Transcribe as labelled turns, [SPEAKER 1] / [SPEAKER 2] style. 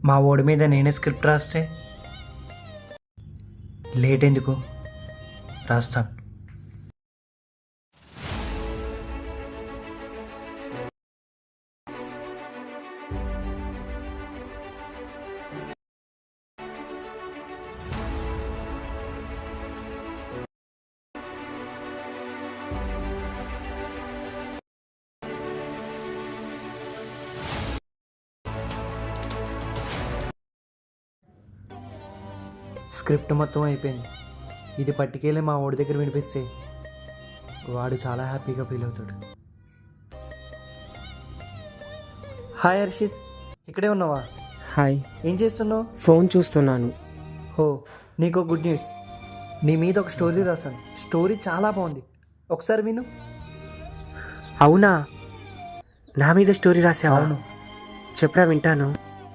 [SPEAKER 1] మా ఓడి మీద నేనే స్క్రిప్ట్ రాస్తే లేట్ ఎందుకు రాస్తాను. స్క్రిప్ట్ మొత్తం అయిపోయింది. ఇది పట్టుకెళ్ళి మా ఓడి దగ్గర వినిపిస్తే వాడు చాలా హ్యాపీగా ఫీల్ అవుతాడు. హాయ్ హర్షిత్, ఇక్కడే ఉన్నావా?
[SPEAKER 2] హాయ్,
[SPEAKER 1] ఏం చేస్తున్నావు?
[SPEAKER 2] ఫోన్ చూస్తున్నాను.
[SPEAKER 1] హో, నీకు గుడ్ న్యూస్. నీ మీద ఒక స్టోరీ రాశాను. స్టోరీ చాలా బాగుంది, ఒకసారి విను.
[SPEAKER 2] అవునా? నా మీద స్టోరీ రాసావా?
[SPEAKER 1] అవును.
[SPEAKER 2] చెప్పరా, వింటాను.